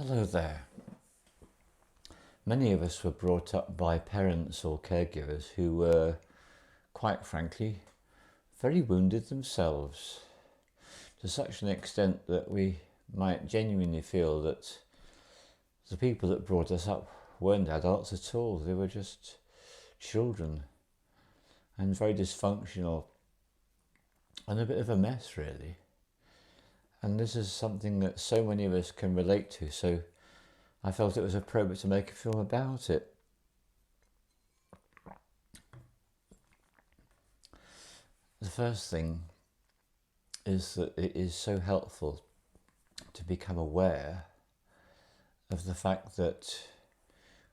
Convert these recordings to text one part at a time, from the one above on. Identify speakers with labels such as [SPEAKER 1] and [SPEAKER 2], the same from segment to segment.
[SPEAKER 1] Hello there. Many of us were brought up by parents or caregivers who were, quite frankly, very wounded themselves, to such an extent that we might genuinely feel that the people that brought us up weren't adults at all. They were just children and very dysfunctional and a bit of a mess, really. And this is something that so many of us can relate to, so I felt it was appropriate to make a film about it. The first thing is that it is so helpful to become aware of the fact that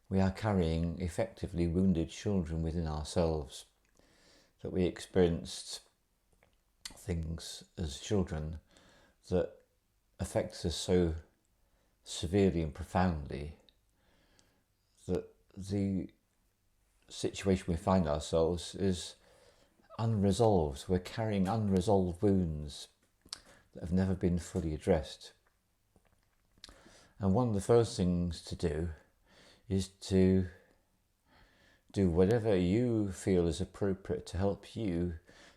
[SPEAKER 1] we are carrying effectively wounded children within ourselves, that we experienced things as children that affects us so severely and profoundly that the situation we find ourselves is unresolved. We're carrying unresolved wounds that have never been fully addressed. And one of the first things to do is to do whatever you feel is appropriate to help you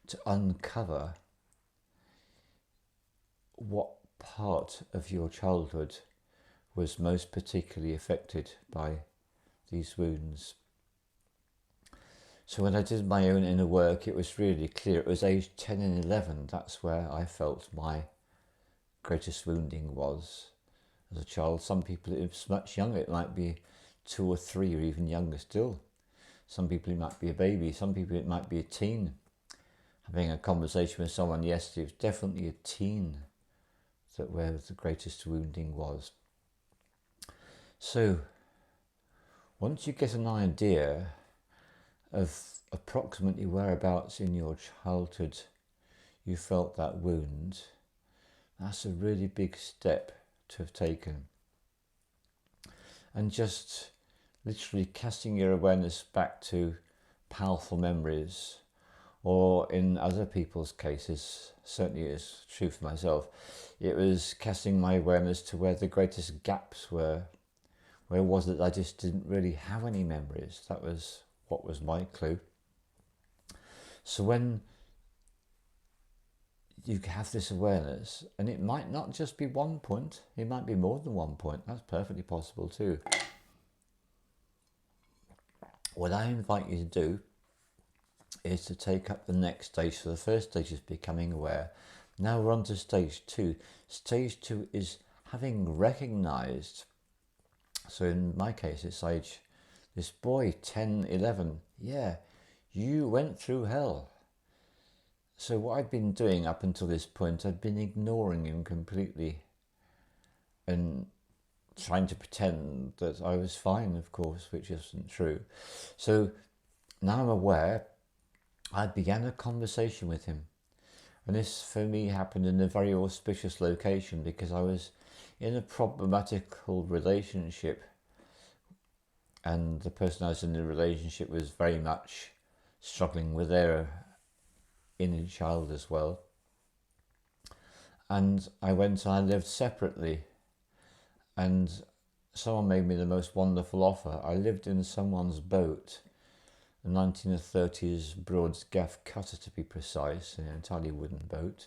[SPEAKER 1] to uncover what part of your childhood was most particularly affected by these wounds. So when I did my own inner work, it was really clear. It was age 10 and 11. That's where I felt my greatest wounding was as a child. Some people it's much younger. It might be 2 or 3 or even younger still. Some people it might be a baby. Some people it might be a teen. Having a conversation with someone yesterday, it was definitely a teen that where the greatest wounding was. So once you get an idea of approximately whereabouts in your childhood you felt that wound, that's a really big step to have taken. And just literally casting your awareness back to powerful memories, or in other people's cases, certainly it's true for myself, it was casting my awareness to where the greatest gaps were. Where was it I just didn't really have any memories? That was what was my clue. So when you have this awareness, and it might not just be one point, it might be more than one point, that's perfectly possible too. What I invite you to do is to take up the next stage. So the first stage is becoming aware. Now we're on to stage 2. Stage 2 is having recognized. So in my case, it's age, this boy, 10, 11, yeah, you went through hell. So what I'd been doing up until this point, I'd been ignoring him completely and trying to pretend that I was fine, of course, which isn't true. So now I'm aware, I began a conversation with him. And this for me happened in a very auspicious location because I was in a problematical relationship, and the person I was in the relationship was very much struggling with their inner child as well. And I went and I lived separately, and someone made me the most wonderful offer. I lived in someone's boat, a 1930s Broad's gaff cutter to be precise, an entirely wooden boat,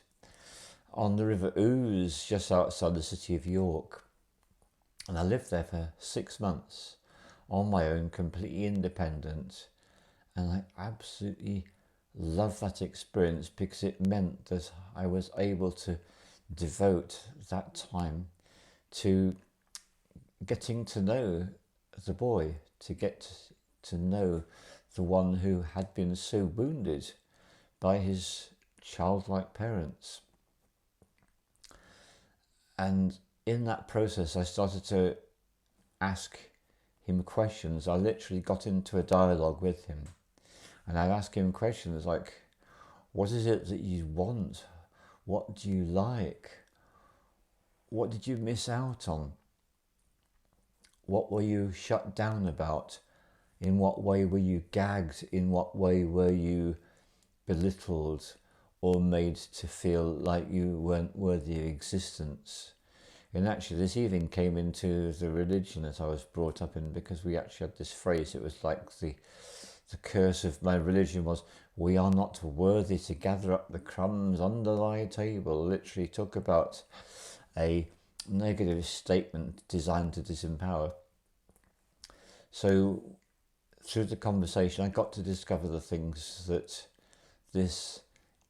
[SPEAKER 1] on the River Ouse, just outside the city of York. And I lived there for 6 months on my own, completely independent. And I absolutely loved that experience because it meant that I was able to devote that time to getting to know the boy, to get to know the one who had been so wounded by his childlike parents. And in that process, I started to ask him questions. I literally got into a dialogue with him. And I'd ask him questions like, what is it that you want? What do you like? What did you miss out on? What were you shut down about? In what way were you gagged? In what way were you belittled or made to feel like you weren't worthy of existence? And actually this even came into the religion that I was brought up in, because we actually had this phrase. It was like the curse of my religion was, we are not worthy to gather up the crumbs under thy table. Literally talk about a negative statement designed to disempower. So through the conversation, I got to discover the things that this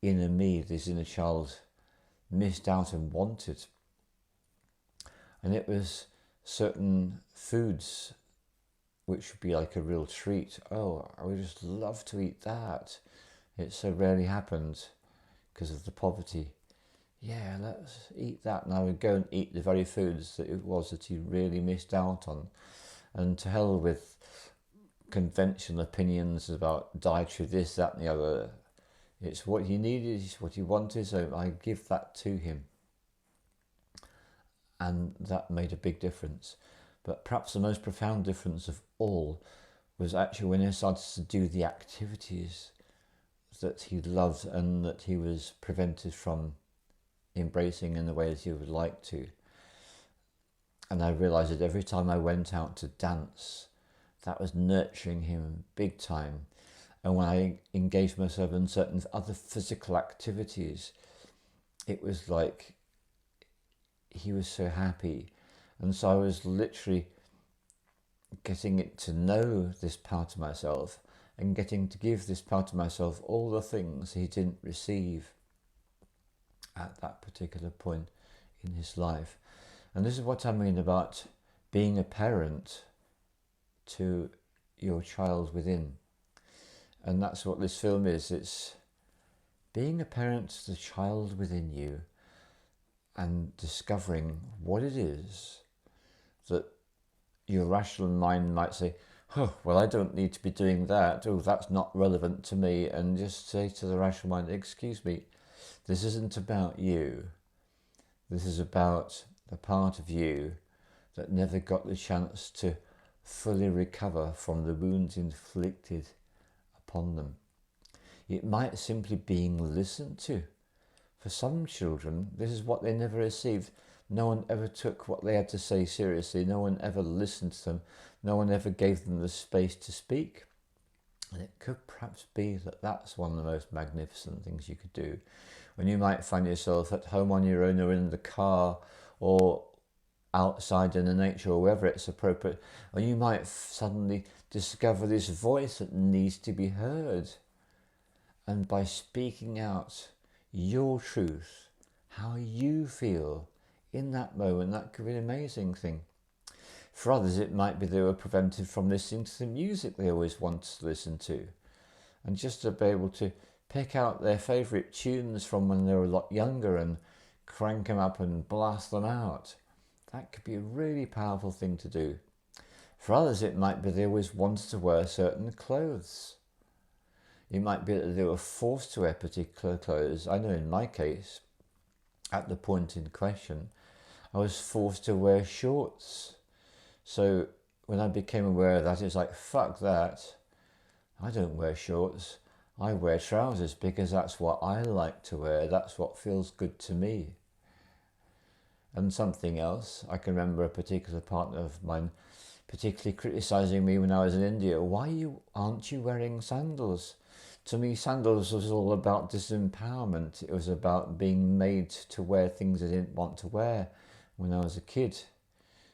[SPEAKER 1] inner me, this inner child, missed out and wanted. And it was certain foods which would be like a real treat. Oh, I would just love to eat that. It so rarely happened because of the poverty. Yeah, let's eat that. And I would go and eat the very foods that it was that he really missed out on. And to hell with conventional opinions about dietary this, that and the other. It's what he needed, it's what he wanted, so I give that to him. And that made a big difference. But perhaps the most profound difference of all was actually when I started to do the activities that he loved and that he was prevented from embracing in the way that he would like to. And I realised that every time I went out to dance, that was nurturing him big time. And when I engaged myself in certain other physical activities, it was like he was so happy. And so I was literally getting it to know this part of myself and getting to give this part of myself all the things he didn't receive at that particular point in his life. And this is what I mean about being a parent to your child within. And that's what this film is. It's being a parent to the child within you and discovering what it is that your rational mind might say, oh, well, I don't need to be doing that. Oh, that's not relevant to me. And just say to the rational mind, excuse me, this isn't about you. This is about the part of you that never got the chance to fully recover from the wounds inflicted upon them. It might simply being listened to. For some children, this is what they never received. No one ever took what they had to say seriously. No one ever listened to them. No one ever gave them the space to speak. And it could perhaps be that that's one of the most magnificent things you could do. When you might find yourself at home on your own or in the car or outside in the nature or wherever it's appropriate, or you might suddenly discover this voice that needs to be heard. And by speaking out your truth, how you feel in that moment, that could be an amazing thing. For others, it might be they were prevented from listening to the music they always wanted to listen to. And just to be able to pick out their favourite tunes from when they were a lot younger and crank them up and blast them out. That could be a really powerful thing to do. For others, it might be they always wanted to wear certain clothes. It might be that they were forced to wear particular clothes. I know in my case, at the point in question, I was forced to wear shorts. So when I became aware of that, it's like, fuck that. I don't wear shorts. I wear trousers because that's what I like to wear. That's what feels good to me. And something else, I can remember a particular partner of mine particularly criticising me when I was in India. Why aren't you wearing sandals? To me, sandals was all about disempowerment. It was about being made to wear things I didn't want to wear when I was a kid.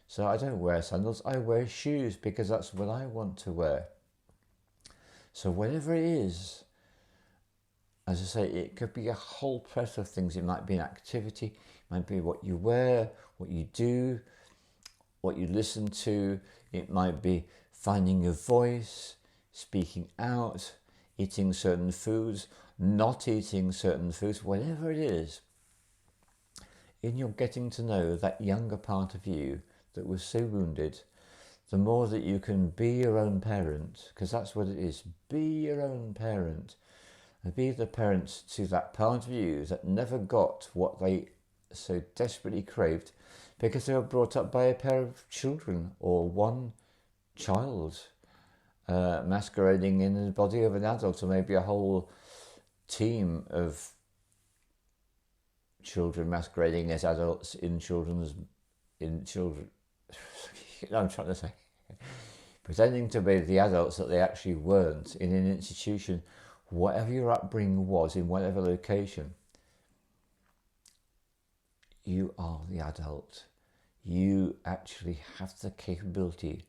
[SPEAKER 1] So I don't wear sandals, I wear shoes because that's what I want to wear. So whatever it is, as I say, it could be a whole plethora of things. It might be an activity, it might be what you wear, what you do, what you listen to. It might be finding your voice, speaking out, eating certain foods, not eating certain foods, whatever it is. In your getting to know that younger part of you that was so wounded, the more that you can be your own parent, because that's what it is, be your own parent, and be the parent to that part of you that never got what they so desperately craved because they were brought up by a pair of children or one child masquerading in the body of an adult, or maybe a whole team of children masquerading as adults in children's in children. I'm trying to say, pretending to be the adults that they actually weren't in an institution, whatever your upbringing was in whatever location. You are the adult. You actually have the capability.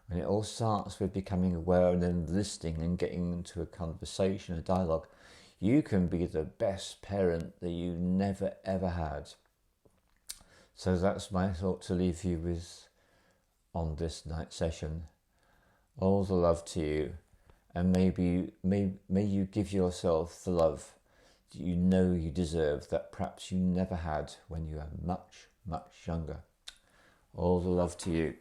[SPEAKER 1] And it all starts with becoming aware and then listening and getting into a conversation, a dialogue. You can be the best parent that you never ever had. So that's my thought to leave you with on this night session. All the love to you, and may you give yourself the love that you know you deserve, that perhaps you never had when you were much, much younger. All the love to you.